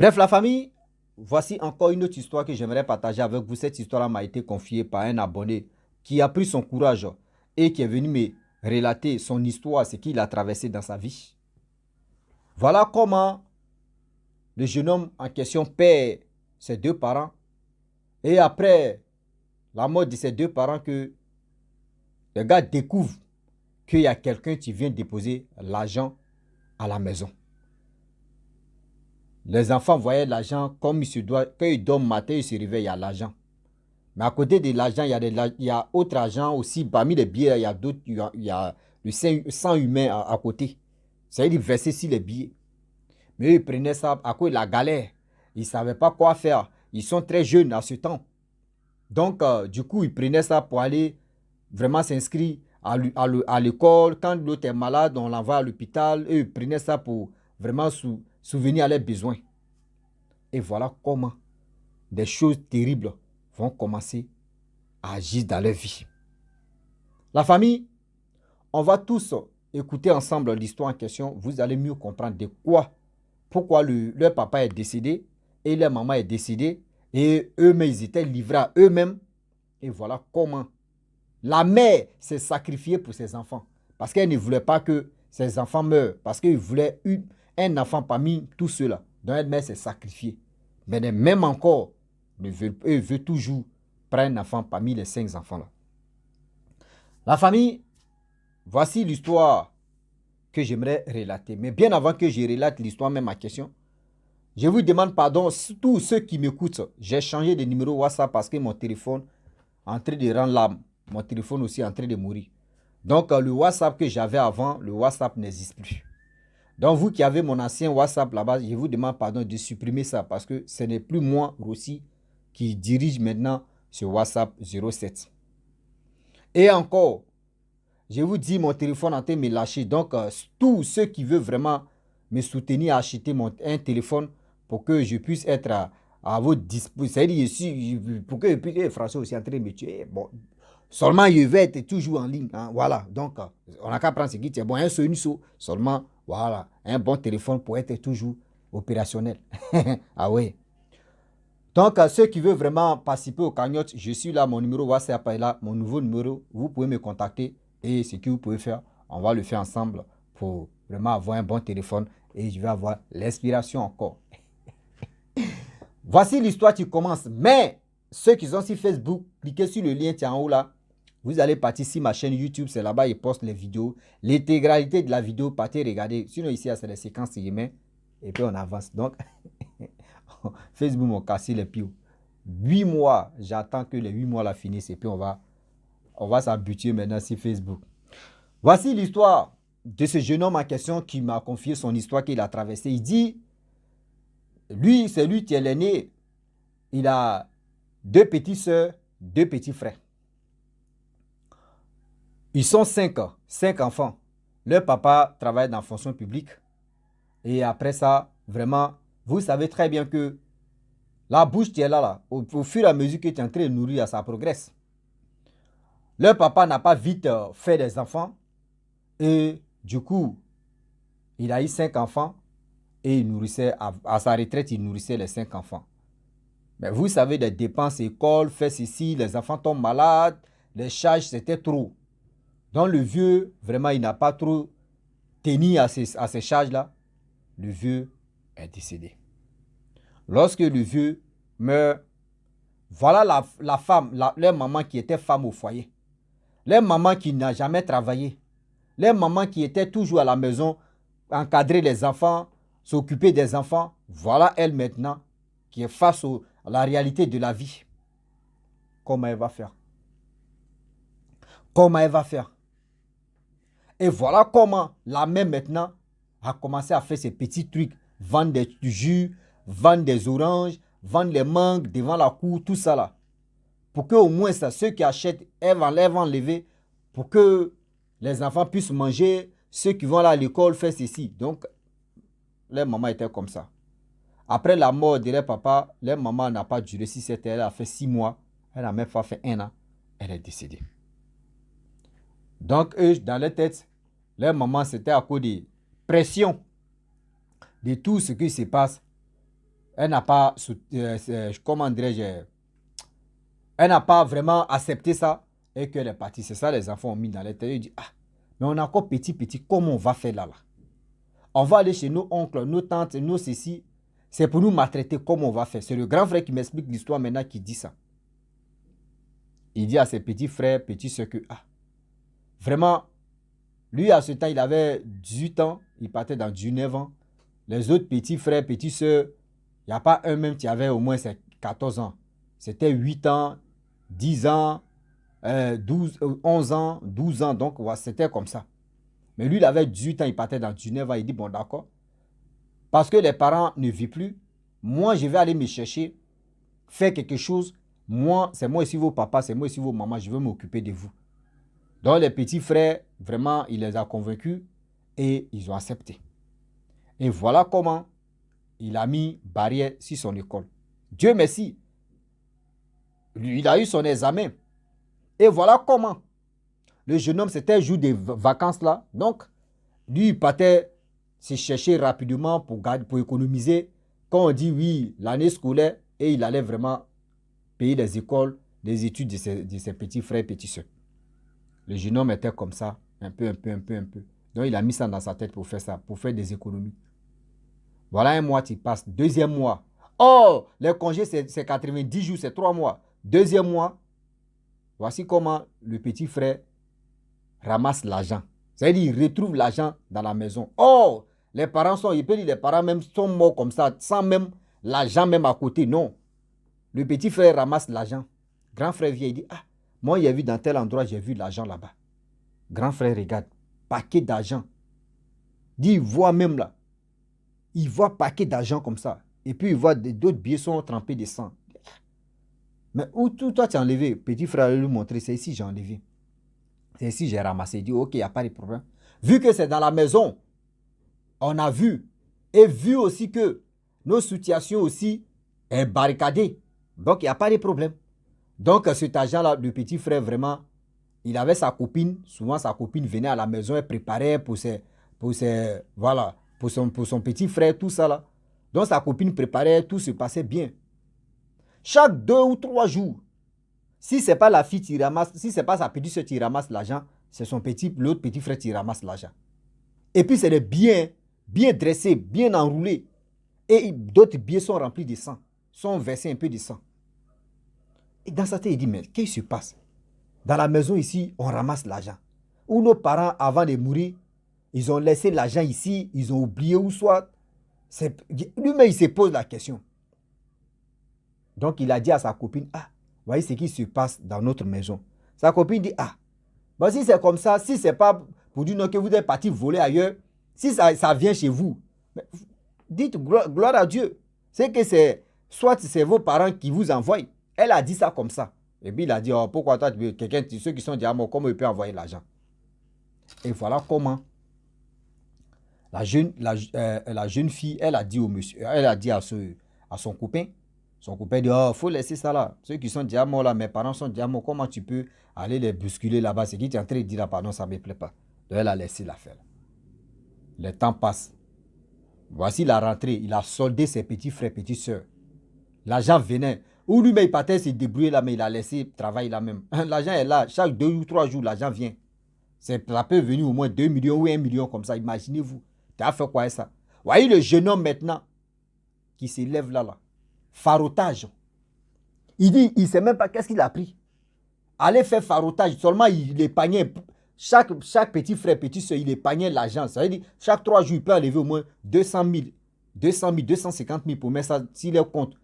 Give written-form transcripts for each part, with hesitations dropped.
Bref, la famille, voici encore une autre histoire que j'aimerais partager avec vous. Cette histoire-là m'a été confiée par un abonné qui a pris son courage et qui est venu me relater son histoire, ce qu'il a traversé dans sa vie. Voilà comment le jeune homme en question perd ses deux parents. Et après la mort de ses deux parents, que le gars découvre qu'il y a quelqu'un qui vient déposer l'argent à la maison. Les enfants voyaient l'argent comme il se doit. Quand ils dorment matin, ils se réveillent, il y a l'argent. Mais à côté de l'argent, il y a autre argent aussi. Parmi les billets, il y a d'autres, il y a le sang humain à côté. C'est-à-dire versé sur les billets. Mais eux, ils prenaient ça à cause de la galère. Ils ne savaient pas quoi faire. Ils sont très jeunes à ce temps. Donc, du coup, ils prenaient ça pour aller vraiment s'inscrire à l'école. Quand l'autre est malade, on l'envoie à l'hôpital. Eux, ils prenaient ça pour vraiment souvenir à leurs besoins. Et voilà comment des choses terribles vont commencer à agir dans leur vie. La famille, on va tous écouter ensemble l'histoire en question. Vous allez mieux comprendre de quoi, pourquoi leur papa est décédé et leur maman est décédée. Et eux-mêmes, ils étaient livrés à eux-mêmes. Et voilà comment la mère s'est sacrifiée pour ses enfants. Parce qu'elle ne voulait pas que ses enfants meurent. Parce qu'elle voulait un enfant parmi tous ceux-là. Donc elle mère s'est sacrifiée. Mais même encore, elle veut toujours prendre un enfant parmi les 5 enfants-là. La famille, voici l'histoire que j'aimerais relater. Mais bien avant que je relate l'histoire, même ma question, je vous demande pardon, tous ceux qui m'écoutent. J'ai changé de numéro WhatsApp parce que mon téléphone est en train de rendre l'âme. Mon téléphone aussi est en train de mourir. Donc, le WhatsApp que j'avais avant, le WhatsApp n'existe plus. Donc, vous qui avez mon ancien WhatsApp là-bas, je vous demande pardon de supprimer ça parce que ce n'est plus moi, Rossi, qui dirige maintenant ce WhatsApp 07. Et encore, je vous dis, mon téléphone est en train de me lâcher. Donc, tous ceux qui veulent vraiment me soutenir à acheter un téléphone pour que je puisse être à votre disposition. C'est-à-dire, pour que je puisse... François aussi en train de me tuer. Bon, seulement, je vais être toujours en ligne. Hein, voilà. Donc, on n'a qu'à prendre ce qui est bon. Un seul, une seule. Seulement, voilà. Un bon téléphone pour être toujours opérationnel. Ah oui. Donc, ceux qui veulent vraiment participer au cagnotte, je suis là, mon numéro WhatsApp est là, mon nouveau numéro, vous pouvez me contacter et ce que vous pouvez faire, on va le faire ensemble pour vraiment avoir un bon téléphone et je vais avoir l'inspiration encore. Voici l'histoire qui commence, mais ceux qui sont sur Facebook, cliquez sur le lien qui est en haut là, vous allez partir sur ma chaîne YouTube, c'est là-bas, ils postent les vidéos, l'intégralité de la vidéo, partez regarder, sinon ici, c'est les séquences que je mets et puis on avance. Donc, Facebook m'a cassé les pieds. 8 mois, j'attends que les 8 mois la finissent et puis on va s'habituer maintenant sur Facebook. Voici l'histoire de ce jeune homme en question qui m'a confié son histoire qu'il a traversée. Il dit, lui, c'est lui qui est l'aîné. Il a 2 petites soeurs, 2 petits frères. Ils sont 5 enfants. Leur papa travaille dans la fonction publique. Et après ça, vraiment, vous savez très bien que la bouche qui est là, au fur et à mesure que tu es en train de nourrir, ça progresse. Leur papa n'a pas vite fait des enfants. Et du coup, il a eu 5 enfants. Et il nourrissait, à sa retraite, il nourrissait les 5 enfants. Mais vous savez, les dépenses, école, fait ceci, les enfants tombent malades, les charges, c'était trop. Donc le vieux, vraiment, il n'a pas trop tenu à ces charges-là. Le vieux est décédé. Lorsque le vieux meurt, voilà la femme, leur maman qui était femme au foyer. Leur maman qui n'a jamais travaillé. Leur maman qui était toujours à la maison, encadrer les enfants, s'occuper des enfants. Voilà elle maintenant qui est face à la réalité de la vie. Comment elle va faire? Comment elle va faire? Et voilà comment la mère maintenant a commencé à faire ses petits trucs. Vendre des jus, vendre des oranges, vendre les mangues devant la cour, tout ça là. Pour que au moins ça, ceux qui achètent, elles vont enlever pour que les enfants puissent manger. Ceux qui vont à l'école font ceci. Donc, leur maman était comme ça. Après la mort de leur papa, leur maman n'a pas duré 6-7 ans. Elle a fait 6 mois. Elle n'a même pas fait 1 an. Elle est décédée. Donc, eux, dans leur tête, leur maman, c'était à cause de pression de tout ce qui se passe. elle n'a pas, comment dirais-je, elle n'a pas vraiment accepté ça et qu'elle est partie. C'est ça les enfants ont mis dans les têtes. Ils disent, ah, mais on est encore petit, comment on va faire là? On va aller chez nos oncles, nos tantes, nos ceci. C'est pour nous maltraiter, comment on va faire? C'est le grand frère qui m'explique l'histoire maintenant qui dit ça. Il dit à ses petits frères, petits soeurs que, ah, vraiment, lui à ce temps, il avait 18 ans, il partait dans 19 ans. Les autres petits frères, petites soeurs, il n'y a pas un même qui avait au moins 14 ans. C'était 8 ans, 10 ans, 12, 11 ans, 12 ans. Donc, c'était comme ça. Mais lui, il avait 18 ans, il partait dans 19 ans. Il dit, bon, d'accord. Parce que les parents ne vivent plus, moi, je vais aller me chercher, faire quelque chose. Moi, c'est moi ici vos papas, c'est moi ici vos mamans, je vais m'occuper de vous. Donc, les petits frères, vraiment, il les a convaincus et ils ont accepté. Et voilà comment il a mis barrière sur son école. Dieu merci, il a eu son examen. Et voilà comment le jeune homme, c'était un jour des vacances là. Donc, lui, il partait se chercher rapidement pour économiser. Quand on dit oui, l'année scolaire, et il allait vraiment payer les écoles, les études de ses petits frères et petits soeurs. Le jeune homme était comme ça, un peu. Donc, il a mis ça dans sa tête pour faire ça, pour faire des économies. Voilà un mois qui passe. Deuxième mois. Oh, les congés, c'est 90 jours, c'est 3 mois. Deuxième mois, voici comment le petit frère ramasse l'argent. C'est-à-dire, il retrouve l'argent dans la maison. Oh, les parents sont, il peut dire, les parents même sont morts comme ça, sans même l'argent même à côté. Non. Le petit frère ramasse l'argent. Grand frère vient, il dit, ah, moi, j'ai vu dans tel endroit, j'ai vu l'argent là-bas. Grand frère regarde, paquet d'argent. Dit, il voit même là. Il voit paquet d'argent comme ça. Et puis, il voit d'autres billets sont trempés de sang. Mais où toi, tu as enlevé? Petit frère lui montrer, c'est ici, j'ai enlevé. C'est ici, j'ai ramassé. Il dit, ok, il n'y a pas de problème. Vu que c'est dans la maison, on a vu. Et vu aussi que nos situations aussi est barricadée. Donc, il n'y a pas de problème. Donc, cet argent-là, le petit frère, vraiment, il avait sa copine. Souvent, sa copine venait à la maison et préparait voilà, pour son petit frère, tout ça là. Donc, sa copine préparait, tout se passait bien. Chaque 2 ou 3 jours, si ce n'est pas la fille qui ramasse, si ce n'est pas sa petite soeur qui ramasse l'argent, c'est l'autre petit frère qui ramasse l'argent. Et puis, c'est des billets bien dressés, bien enroulés. Et d'autres billets sont remplis de sang, sont versés un peu de sang. Et dans sa tête, il dit, mais qu'est-ce qui se passe? Dans la maison ici, on ramasse l'argent. Ou nos parents, avant de mourir, ils ont laissé l'argent ici, ils ont oublié ou soit. Lui-même, il se pose la question. Donc, il a dit à sa copine, ah, voyez ce qui se passe dans notre maison. Sa copine dit, ah, bon, si c'est comme ça, si c'est pas pour dire non, que vous êtes parti voler ailleurs, si ça vient chez vous, dites gloire à Dieu. C'est que soit c'est vos parents qui vous envoient. Elle a dit ça comme ça. Et puis il a dit, oh, pourquoi toi, ceux qui sont déjà morts, comment ils peuvent envoyer l'argent? Et voilà comment la jeune fille, elle a dit au monsieur, elle a dit à son copain. Son copain dit, oh, il faut laisser ça là. Ceux qui sont déjà morts là, mes parents sont déjà morts, comment tu peux aller les bousculer là-bas? C'est qui tu es en train de dire là, pardon, ça ne me plaît pas. Donc elle a laissé l'affaire. Le temps passe. Voici la rentrée. Il a soldé ses petits frères, petites soeurs. L'argent venait. Ou lui-même, il partait se débrouiller là, mais il a laissé travailler là même. L'argent est là. Chaque 2 ou 3 jours, l'argent vient. Ça peut venir au moins 2 millions ou 1 million comme ça. Imaginez-vous. Tu as fait quoi ça? Voyez le jeune homme maintenant qui s'élève là. Farotage. Il dit, il ne sait même pas qu'est-ce qu'il a pris. Aller faire farotage. Seulement, il épargnait. Chaque petit frère, petite soeur, il épargnait l'argent. Ça veut dire, chaque 3 jours, il peut enlever au moins 200 000, 250 000 pour mettre ça sur les comptes.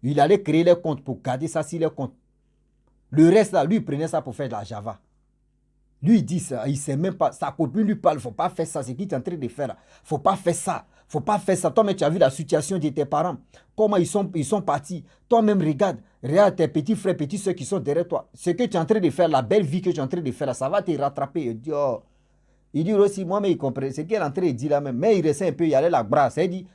Il allait créer les comptes pour garder ça sur les comptes. Le reste, là, lui, il prenait ça pour faire de la Java. Lui, il dit ça, il ne sait même pas. Sa copine lui parle, il ne faut pas faire ça. C'est qui tu es en train de faire là. Il ne faut pas faire ça. Il ne faut pas faire ça. Toi-même, tu as vu la situation de tes parents. Comment ils sont partis. Toi-même, regarde tes petits frères, petites soeurs qui sont derrière toi. Ce que tu es en train de faire, la belle vie que tu es en train de faire là, ça va te rattraper. Il dit, oh. Il dit aussi, moi-même, il comprend. C'est qu'il est en train de dire là même. Mais il restait un peu, il allait la brasse. Il dit,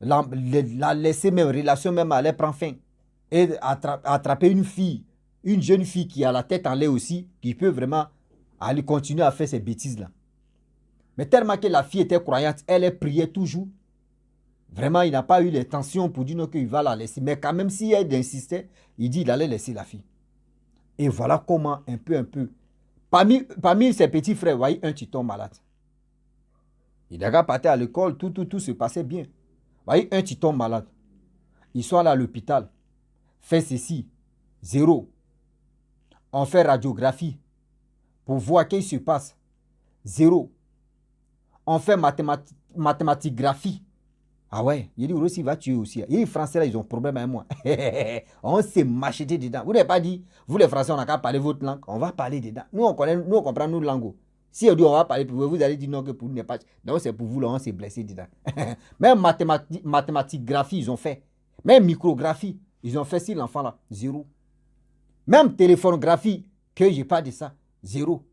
la laisser même, relation même allait prendre fin. Et attraper une jeune fille qui a la tête en l'air aussi, qui peut vraiment aller continuer à faire ces bêtises-là. Mais tellement que la fille était croyante, elle priait toujours. Vraiment, il n'a pas eu l'intention pour dire non qu'il va la laisser. Mais quand même, si elle insistait, il dit qu'il allait laisser la fille. Et voilà comment, un peu, parmi ses petits frères, vous voyez, un qui tombe malade. Il déjà parti à l'école, tout se passait bien. Vous voyez, un qui tombe malade. Ils sont allés à l'hôpital. Fait ceci, 0. On fait radiographie pour voir qu'est-ce qui se passe. 0. On fait mathématique-graphie. Ah ouais, il dit aussi va tuer aussi. Et les Français là, ils ont problème avec moi. On s'est macheté dedans. Vous n'avez pas dit, vous les Français, on n'a qu'à parler votre langue. On va parler dedans. Nous, on comprend notre langue. Si on dit on va parler pour vous, vous allez dire non que pour nous n'est pas. Donc c'est pour vous là, on s'est blessé dedans. Même mathématique-graphie, ils ont fait. Même micrographie, ils ont fait si l'enfant là, 0. Même téléphonographie, que j'ai pas de ça, 0.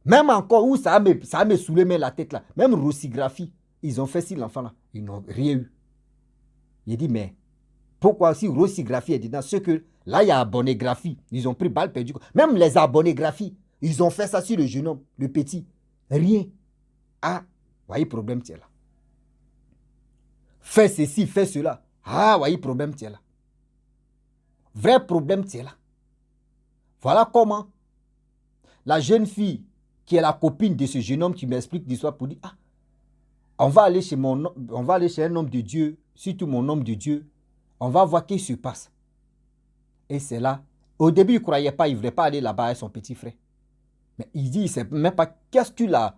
Même encore où ça me saoulé la tête là. Même rossigraphie, ils ont fait si l'enfant là, ils n'ont rien eu. Il dit mais pourquoi si rossigraphie est dedans, ce que là il y a abonnégraphie, ils ont pris balle perdue. Même les abonnégraphies, ils ont fait ça sur le jeune homme, le petit. Rien. Ah, voyez problème tiens là. Fais ceci, fais cela. Ah, voyez problème tiens là. Vrai problème tiens là. Voilà comment la jeune fille qui est la copine de ce jeune homme qui m'explique l'histoire pour dire ah, on va aller chez un homme de Dieu, surtout mon homme de Dieu, on va voir ce qui se passe. Et c'est là, au début il ne croyait pas, il ne voulait pas aller là-bas avec son petit frère. Mais il dit, il ne sait même pas qu'est-ce qui l'a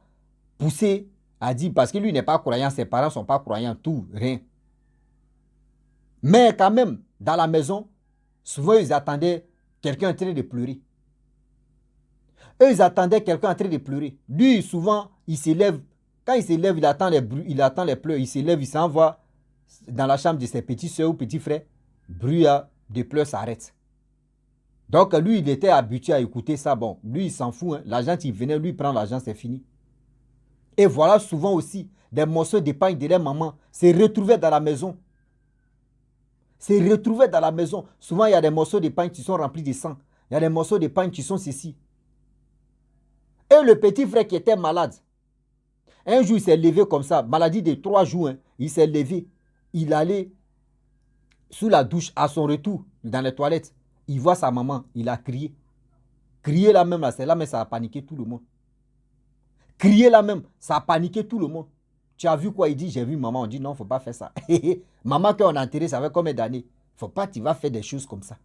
poussé à dire, parce que lui n'est pas croyant, ses parents ne sont pas croyants, tout, rien. Mais quand même, dans la maison, souvent ils attendaient quelqu'un en train de pleurer. Eux, ils attendaient quelqu'un en train de pleurer. Lui, souvent, il s'élève. Quand il s'élève, il attend les bruits, il attend les pleurs. Il s'élève, il s'en va dans la chambre de ses petits soeurs ou petits frères. Bruit de pleurs s'arrête. Donc, lui, il était habitué à écouter ça. Bon, lui, il s'en fout. Hein. L'agent, il venait, lui, prend l'argent, c'est fini. Et voilà souvent aussi des morceaux d'épargne de leur maman se retrouvaient dans la maison. Se retrouvaient dans la maison. Souvent, il y a des morceaux d'épargne qui sont remplis de sang. Il y a des morceaux d'épargne qui sont ceci. Et le petit frère qui était malade, un jour il s'est levé comme ça, maladie de 3 jours, hein, il s'est levé, il allait sous la douche à son retour dans les toilettes, il voit sa maman, il a crié. Crié là même, c'est là mais ça a paniqué tout le monde. Crié là même, ça a paniqué tout le monde. Tu as vu quoi? Il dit, j'ai vu maman, on dit non, il ne faut pas faire ça. Maman qu'on a enterré, ça fait combien d'années? Il ne faut pas, tu vas faire des choses comme ça.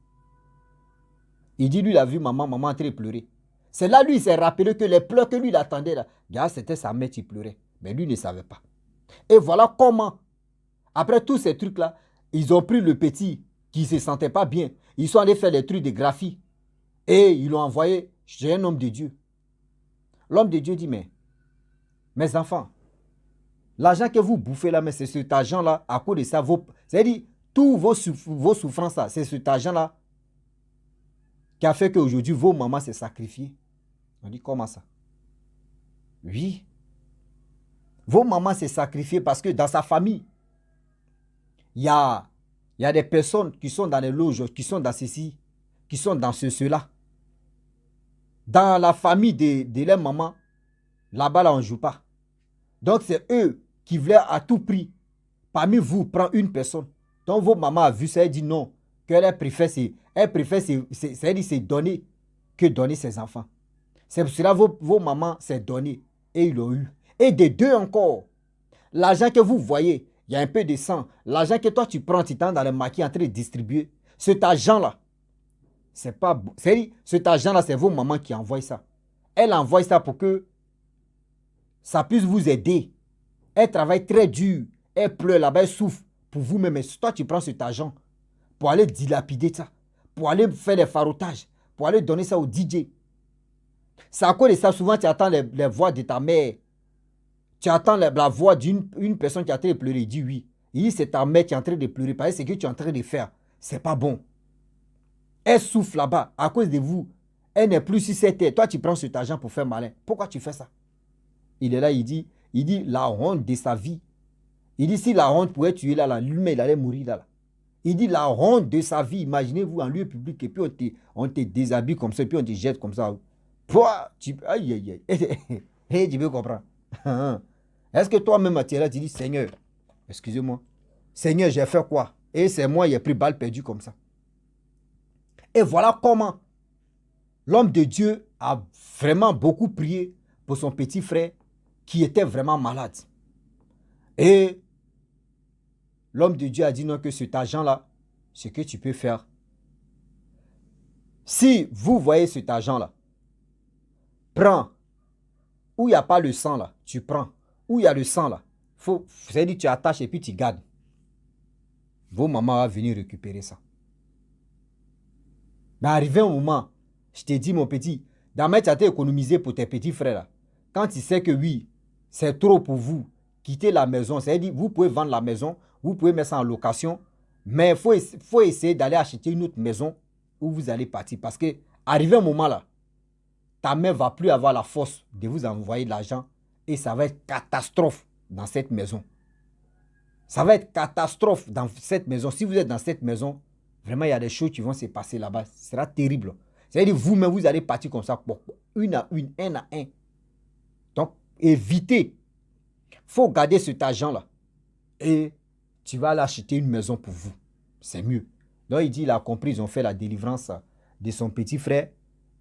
Il dit, lui, il a vu maman en train de pleurer. C'est là, lui, il s'est rappelé que les pleurs que lui, il attendait, là, c'était sa mère qui pleurait. Mais lui ne savait pas. Et voilà comment, après tous ces trucs-là, ils ont pris le petit qui ne se sentait pas bien. Ils sont allés faire des trucs de graphie. Et ils l'ont envoyé chez un homme de Dieu. L'homme de Dieu dit, mais, mes enfants, l'argent que vous bouffez là, mais c'est cet argent-là, à cause de ça, c'est-à-dire, tous vos souffrances là, c'est cet argent-là qui a fait qu'aujourd'hui, vos mamans s'est sacrifiées. On dit, comment ça? Oui. Vos mamans s'est sacrifiées parce que dans sa famille, il y a des personnes qui sont dans les loges, qui sont dans ceci, qui sont dans cela. Dans la famille de leur maman, là-bas, là, on ne joue pas. Donc, c'est eux qui voulaient à tout prix, parmi vous, prendre une personne. Donc, vos mamans a vu ça, elle dit non, qu'elle préfère, c'est donner que donner ses enfants. C'est pour cela que vos mamans s'est donné et ils l'ont eu. Et des deux encore, l'argent que vous voyez, il y a un peu de sang. L'argent que toi tu prends, tu t'en dans le maquis en train de distribuer. Cet argent-là, c'est pas bon. Cet argent-là, c'est vos mamans qui envoient ça. Elle envoie ça pour que ça puisse vous aider. Elle travaille très dur. Elle pleure là-bas, elle souffre pour vous-même. Mais toi, tu prends cet argent pour aller dilapider ça, pour aller faire des farotages, pour aller donner ça au DJ. C'est à cause de ça, souvent, tu attends les voix de ta mère. Tu attends la voix d'une personne qui est en train de pleurer. Il dit oui. Il dit c'est ta mère qui est en train de pleurer. Parce que ce que tu es en train de faire, c'est pas bon. Elle souffle là-bas à cause de vous. Elle n'est plus sur cette terre. Toi, tu prends cet argent pour faire malin. Pourquoi tu fais ça? Il est là, il dit la honte de sa vie. Il dit si la honte pouvait tuer là, lui-même, il allait mourir là. Il dit la honte de sa vie. Imaginez-vous en lieu public et puis on te déshabille comme ça et puis on te jette comme ça. Aïe, aïe, aïe. Tu veux comprendre? Est-ce que toi-même, tu es là, tu dis, Seigneur, excusez-moi, Seigneur, j'ai fait quoi? Et c'est moi, j'ai pris balle perdue comme ça. Et voilà comment l'homme de Dieu a vraiment beaucoup prié pour son petit frère qui était vraiment malade. Et l'homme de Dieu a dit non, que cet argent-là, ce que tu peux faire. Si vous voyez cet argent-là, prends. Où il n'y a pas le sang là, tu prends. Où il y a le sang là, c'est-à-dire tu attaches et puis tu gardes. Vos mamans vont venir récupérer ça. Mais arrivé un moment, je t'ai dit mon petit, d'abord tu as économisé pour tes petits frères là. Quand tu sais que oui, c'est trop pour vous, quittez la maison. C'est-à-dire vous pouvez vendre la maison, vous pouvez mettre ça en location, mais il faut essayer d'aller acheter une autre maison où vous allez partir. Parce que arrivé un moment là, ta mère ne va plus avoir la force de vous envoyer de l'argent et ça va être catastrophe dans cette maison. Ça va être catastrophe dans cette maison. Si vous êtes dans cette maison, vraiment, il y a des choses qui vont se passer là-bas. Ce sera terrible. C'est-à-dire, vous-même, vous allez partir comme ça, une à une, un à un. Donc, évitez. Il faut garder cet argent-là. Et tu vas aller acheter une maison pour vous. C'est mieux. Donc, il dit, il a compris, ils ont fait la délivrance de son petit frère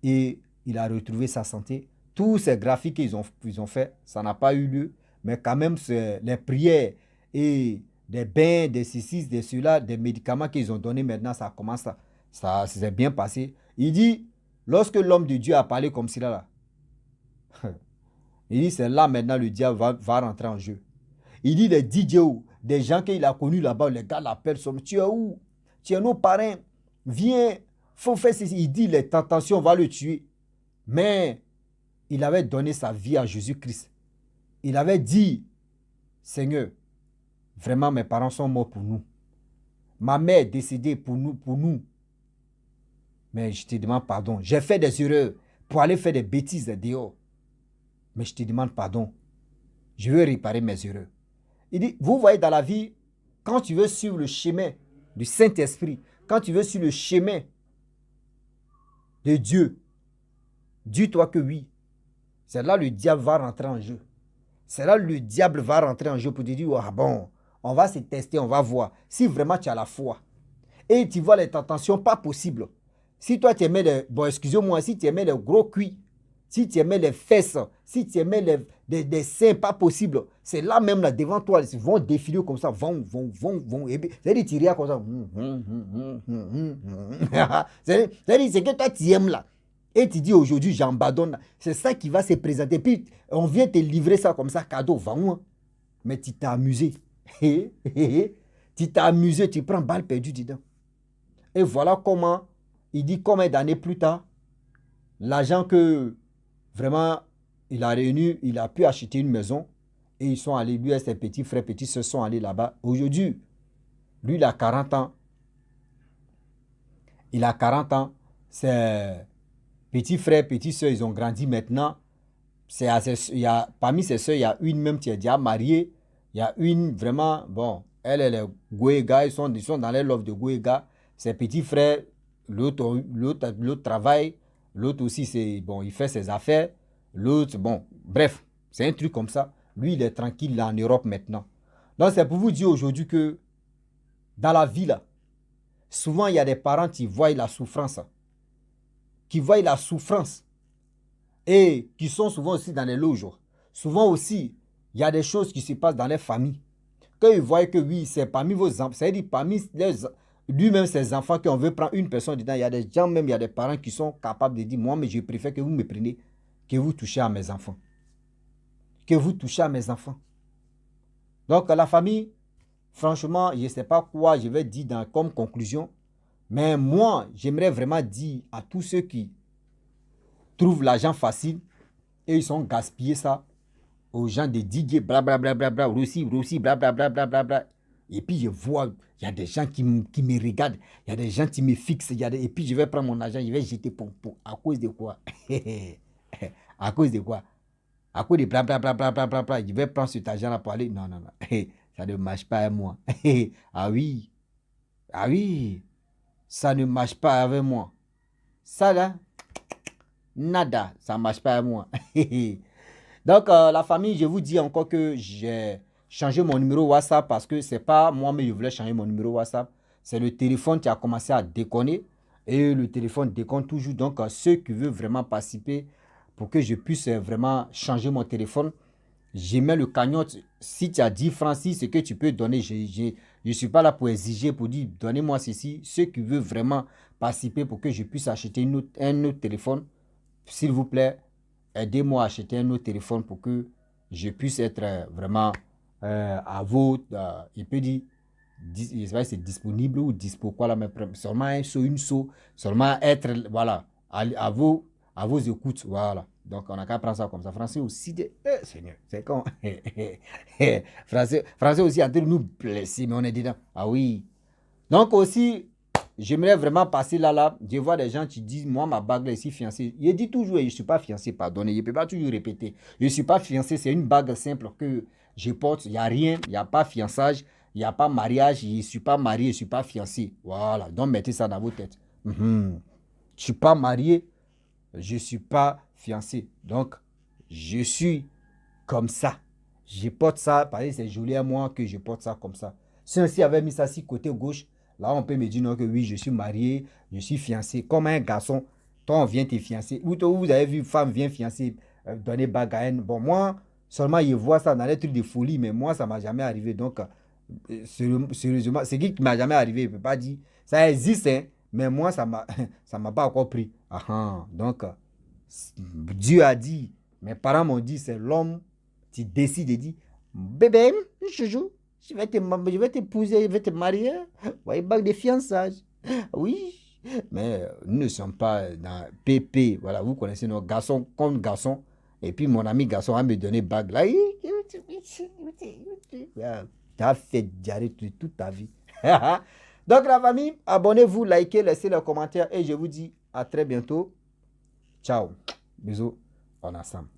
et il a retrouvé sa santé. Tous ces graphiques qu'ils ont fait, ça n'a pas eu lieu. Mais quand même, les prières et des bains, des ceci, des cela, des médicaments qu'ils ont donnés maintenant, ça commence à, ça s'est bien passé. Il dit, lorsque l'homme de Dieu a parlé comme cela, là, il dit, c'est là maintenant le diable va rentrer en jeu. Il dit, les DJ, des gens qu'il a connus là-bas, les gars l'appellent, tu es où? Tu es nos parrains, viens, faut faire ceci. Il dit, les tentations vont le tuer. Mais il avait donné sa vie à Jésus-Christ. Il avait dit, Seigneur, vraiment mes parents sont morts pour nous. Ma mère est décédée pour nous. Mais je te demande pardon. J'ai fait des erreurs pour aller faire des bêtises dehors. Mais je te demande pardon. Je veux réparer mes erreurs. Il dit, vous voyez dans la vie, quand tu veux suivre le chemin du Saint-Esprit, quand tu veux suivre le chemin de Dieu, dis-toi que oui, c'est là le diable va rentrer en jeu. C'est là le diable va rentrer en jeu pour te dire, ah bon, on va se tester, on va voir. Si vraiment tu as la foi et tu vois les tentations, pas possible. Si toi tu aimais les, bon excusez-moi, si tu aimais les gros cuits, si tu aimais les fesses, si tu aimais des seins, pas possible. C'est là même là devant toi, ils vont défiler comme ça, vont. C'est-à-dire tu ris comme ça. C'est-à-dire c'est que toi tu aimes là. Et tu dis aujourd'hui j'abandonne. C'est ça qui va se présenter. Puis on vient te livrer ça comme ça, cadeau, vends-moi. Mais tu t'es amusé. Tu t'es amusé, tu prends balle perdue dedans. Et voilà comment, il dit combien d'années plus tard, l'argent que vraiment il a réuni, il a pu acheter une maison. Et ils sont allés, lui et ses petits frères, petits soeurs sont allés là-bas. Aujourd'hui, lui il a 40 ans. Il a 40 ans. Ses petits frères, petites soeurs, ils ont grandi maintenant. Parmi ses soeurs, il y a une même qui est déjà mariée. Il y a une vraiment, bon, elle est Goéga, ils sont dans les lofts de Goéga. Ses petits frères, l'autre travaille, l'autre aussi, bon, il fait ses affaires. L'autre, bon, bref, c'est un truc comme ça. Lui, il est tranquille là en Europe maintenant. Donc, c'est pour vous dire aujourd'hui que dans la vie, là, souvent, il y a des parents qui voient la souffrance. Et qui sont souvent aussi dans les loges. Souvent aussi, il y a des choses qui se passent dans les familles. Quand ils voient que oui, c'est parmi vos enfants, c'est-à-dire parmi lui-même ses enfants, qu'on veut prendre une personne dedans, il y a des gens, même il y a des parents qui sont capables de dire, moi, mais je préfère que vous me preniez, que vous touchez à mes enfants. Que vous touchez à mes enfants. Donc la famille, franchement, je ne sais pas quoi je vais dire comme conclusion, mais moi, j'aimerais vraiment dire à tous ceux qui trouvent l'argent facile et ils sont gaspillés ça aux gens de DJ, blablabla, Russie, blablabla. Et puis je vois, il y a des gens qui me regardent, il y a des gens qui me fixent, et puis je vais prendre mon argent, je vais jeter à cause de quoi? À cause de quoi? À cause de blablabla, je vais prendre cet argent-là pour aller. Non. Ça ne marche pas avec moi. Ah oui, ça ne marche pas avec moi. Ça là, nada, ça ne marche pas avec moi. Donc, la famille, je vous dis encore que je changer mon numéro WhatsApp parce que c'est pas moi, mais je voulais changer mon numéro WhatsApp. C'est le téléphone qui a commencé à déconner. Et le téléphone déconne toujours. Donc, ceux qui veulent vraiment participer pour que je puisse vraiment changer mon téléphone, je mets le cagnotte. Si tu as 10 francs, si ce que tu peux donner, je ne suis pas là pour exiger, pour dire donnez-moi ceci. Ceux qui veulent vraiment participer pour que je puisse acheter un autre téléphone, s'il vous plaît, aidez-moi à acheter un autre téléphone pour que je puisse être vraiment à votre, il peut dire, je sais pas si c'est disponible ou dispo, quoi là, mais seulement une saut, seulement être, voilà, à vos écoutes, voilà. Donc, on n'a qu'à prendre ça comme ça. Français aussi, Seigneur, c'est con. Français aussi en train de nous blesser, mais on est dedans. Ah oui. Donc aussi, j'aimerais vraiment passer là. Je vois des gens qui disent, moi, ma bague là, ici, fiancée. Il dit toujours, je ne suis pas fiancé, pardonnez. Il ne peut pas toujours répéter. Je ne suis pas fiancé, c'est une bague simple que je porte. Il n'y a rien, il n'y a pas fiançage, il n'y a pas mariage, je ne suis pas marié, je ne suis pas fiancé. Voilà, donc mettez ça dans vos têtes. Je ne suis pas marié, je ne suis pas fiancé. Donc, je suis comme ça. Je porte ça, parce que c'est joli à moi que je porte ça comme ça. Si on avait mis ça sur côté gauche, là on peut me dire non que oui, je suis marié, je suis fiancé. Comme un garçon, toi on vient te fiancer. Ou vous avez vu une femme vient fiancer, donner bague à elle. Bon, moi, seulement je vois ça dans les trucs de folie, mais moi, ça ne m'a jamais arrivé. Donc, sérieusement, ce qui ne m'a jamais arrivé, je ne peux pas dire. Ça existe, hein, mais moi, ça ne m'a pas encore pris. Donc, Dieu a dit, mes parents m'ont dit, c'est l'homme qui décide et dit, bébé, chouchou, je vais t'épouser, je vais te marier. Ouais, bague de fiançage. Oui, mais nous ne sommes pas dans PP. Voilà, vous connaissez nos garçons comme garçons. Et puis mon ami garçon va me donner bague là. Tu as fait diarrhée toute ta vie. Donc la famille, abonnez-vous, likez, laissez les commentaires et je vous dis à très bientôt. Ciao. Bisous. On est ensemble.